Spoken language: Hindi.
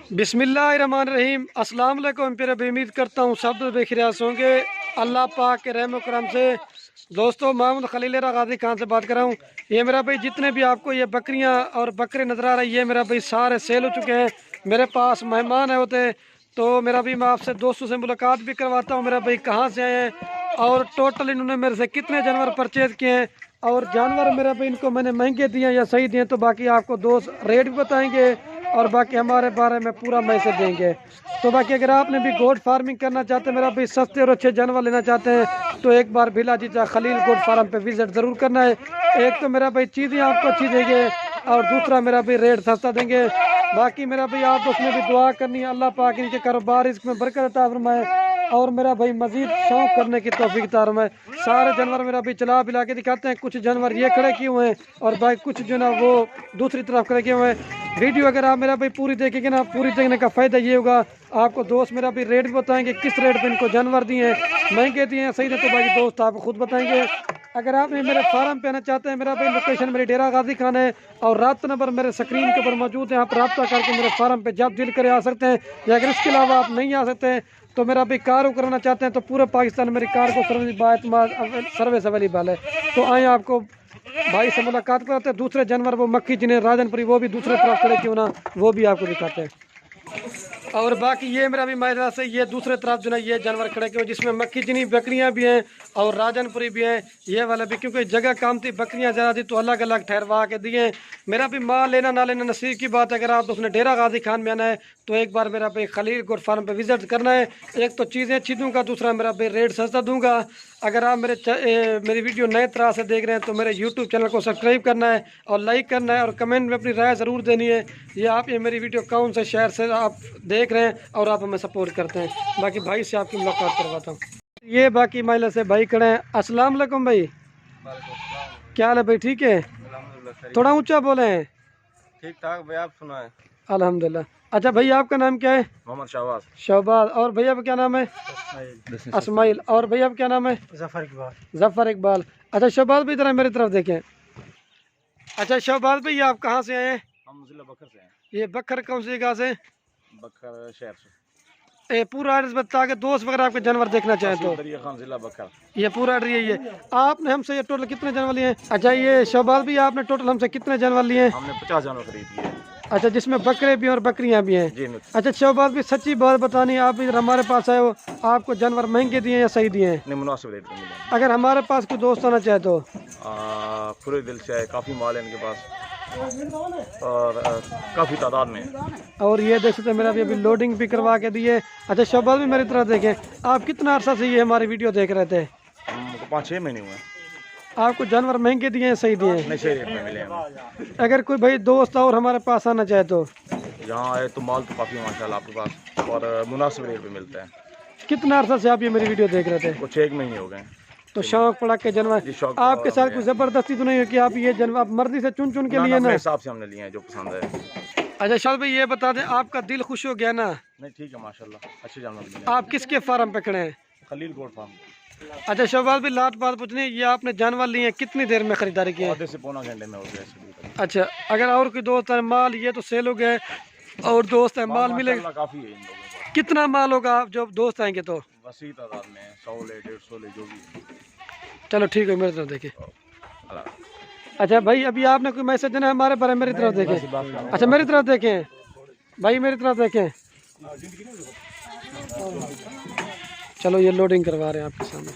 बिस्मिल्लाहिर्रहमानिर्रहीम। अस्सलाम वालेकुम। फिर अभी उम्मीद करता हूँ सब बेखियास होंगे अल्लाह पाक के रहम करम से। दोस्तों, मोहम्मद खलील गाजी खान से बात कर रहा हूँ। ये मेरा भाई जितने भी आपको ये बकरियाँ और बकरे नज़र आ रहे हैं, ये मेरा भाई सारे सेल हो चुके हैं। मेरे पास मेहमान है होते, तो मेरा भी मैं आपसे दोस्तों से मुलाकात भी करवाता हूँ। मेरा भाई कहाँ से आए हैं और टोटल इन्होंने मेरे से कितने जानवर परचेज किए हैं, और जानवर मेरा भाई इनको मैंने महंगे दिए या सही दिए, तो बाकी आपको दोस्त रेट भी बताएंगे और बाकी हमारे बारे में पूरा मैसेज देंगे। तो बाकी अगर आपने भी गोट फार्मिंग करना चाहते हैं, मेरा भाई सस्ते और अच्छे जानवर लेना चाहते हैं, तो एक बार भिला जीजा खलील गोट फार्म पे विजिट ज़रूर करना है। एक तो मेरा भाई चीज़ें आपको अच्छी देंगे और दूसरा मेरा भाई रेट सस्ता देंगे। बाकी मेरा भाई आप उसमें भी दुआ करनी है, अल्लाह पाक इनके कारोबार इसमें बरकत अता फरमाए और मेरा भाई मजीद शौक करने की तौफीक अता फरमाए। सारे जानवर मेरा भाई चला पिला के दिखाते हैं। कुछ जानवर ये खड़े किए हुए हैं और भाई कुछ जो ना वो दूसरी तरफ खड़े किए हुए हैं। वीडियो अगर आप मेरा भाई पूरी देखेंगे ना, पूरी देखने का फ़ायदा ये होगा, आपको दोस्त मेरा भी रेट भी बताएंगे, किस रेट पे इनको जानवर दिए हैं, महंगे दिए हैं सही है, तो भाई दोस्त आपको खुद बताएंगे। अगर आप मेरे फार्म पे आना चाहते हैं, मेरा भाई लोकेशन मेरी डेरा गाजी खान है और रात नंबर मेरे स्क्रीन के ऊपर मौजूद है। आप रब्ता करके मेरे फार्म पे जब दिल करे आ सकते हैं, या अगर इसके अलावा आप नहीं आ सकते हैं तो मेरा भाई कार कराना चाहते हैं, तो पूरे पाकिस्तान मेरी कार को सर्विस अवेलेबल है। तो आए आपको भाई से मुलाकात कराते हैं। दूसरे जानवर वो मक्खी जिन्हें राजनपुरी, वो भी दूसरे तरफ खड़े क्यों ना, वो भी आपको दिखाते हैं। और बाकी ये मेरा भी मायरा से ये दूसरे तरफ जो ना ये जानवर खड़े क्यों, जिसमें मक्खी जिनी बकरियां भी हैं और राजनपुरी भी हैं, ये वाला भी, क्योंकि जगह काम थी, बकरियां ज़्यादा थी, तो अलग अलग ठहरवा के दिए। मेरा भी माल लेना ना लेना नसीब की बात है। अगर आप उसने डेरा गाजी खान में आना है तो एक बार मेरा भाई खलील गोट फार्म पे विजिट करना है। एक तो चीज़ें अच्छी दूंगा, दूसरा मेरा भाई रेट सस्ता दूंगा। अगर आप मेरी वीडियो नए तरह से देख रहे हैं तो मेरे यूट्यूब चैनल को सब्सक्राइब करना है और लाइक करना है और कमेंट में अपनी राय ज़रूर देनी है। ये मेरी वीडियो कौन से शहर से आप देख रहे हैं और आप हमें सपोर्ट करते हैं। बाकी भाई से आपकी मुलाकात करवाता हूँ। ये बाकी महिला से भाई खड़े हैं। अस्सलाम वालेकुम भाई, क्या हाल है भाई? ठीक है, थोड़ा ऊंचा बोले हैं। ठीक ठाक भाई, आप सुनाएं? अल्हम्दुलिल्लाह। अच्छा भैया, आपका नाम क्या है? मोहम्मद शहबाज। शहबाज। और भैया का क्या नाम है? अस्माइल। और भैया का क्या नाम है? जफर इकबाल। अच्छा शहबाज भाई, इधर मेरी तरफ देखें। अच्छा शहबाज भाई, आप कहाँ से आए हैं? हम जिला बकर से हैं। ये बकर कौन सी जगह से? बकर शहर से। पूरा एड्रेस बता के दोस्त वगैरह आपके जानवर देखना चाहें तो? दरिया खान जिला बकर। ये पूरा एड्रेस यही है। आपने हमसे ये टोटल कितने जानवर लिए हैं? अच्छा ये शहबाज भी, आपने टोटल हमसे कितने जानवर लिए हैं? हमने 50 जानवर खरीद लिए। अच्छा, जिसमें बकरे भी और बकरियां भी हैं? जी। अच्छा शहबाज भी, सच्ची बात बतानी, आप इधर हमारे पास आए हो, आपको जानवर महंगे दिए या सही दिए हैं? नहीं, मुनासिब रेट में मिले। अगर हमारे पास कोई दोस्त आना चाहे तो? पूरे दिल से आए, काफ़ी माल है इनके पास और काफ़ी तादाद में। और ये देख सकते हैं मेरा भी अभी लोडिंग भी करवा के दिए। अच्छा शहबाज भी मेरी तरफ देखें, आप कितना अर्सा से ये हमारी वीडियो देख रहे थे? हमको 5-6 महीने हुए। आपको जानवर महंगे दिए हैं सही दिए हैं? नहीं, सही रेट में मिले हमें। अगर कोई भाई दोस्त और हमारे पास आना चाहे तो? यहाँ आए तो माल तो काफ़ी माशाल्लाह आपके पास और मुनासिब रेट पे मिलता है। कितना अर्सा से आप ये मेरी वीडियो देख रहे थे? कुछ 1 महीने हो गए। तो शौक पड़ा के जानवर आपके साथ कोई जबरदस्ती तो नहीं है कि आप ये जानवर आप मर्जी से चुन चुन के लिए ना? हिसाब से हमने लिए हैं जो पसंद है। अच्छा शाह भाई, ये बता दें, आपका दिल खुश हो गया ना? नहीं, ठीक है माशाल्लाह, अच्छे जानवर मिले। आप किसके फार्म पे खड़े हैं? Khalil goat farm. अच्छा शहबाज भी, लास्ट बात पूछनी, ये आपने जानवर लिए कितनी देर में खरीदारी की है? आधे से पौना घंटे में हो गया। अच्छा, अगर और कोई दोस्त है, माल ये तो सेल हो गए और दोस्त है, माल मिलेगा? काफ़ी है इन लोगों का। कितना माल होगा आप जब दोस्त आएंगे तो? वसी तादाद में 100 ले 150 ले जो भी। चलो ठीक है, मेरी तरफ देखिए। अच्छा भाई, अभी आपने कोई मैसेज देना है हमारे बारे में? मेरी तरफ देखें। अच्छा मेरी तरफ देखें भाई, मेरी तरफ देखें। चलो ये लोडिंग करवा रहे हैं आपके सामने।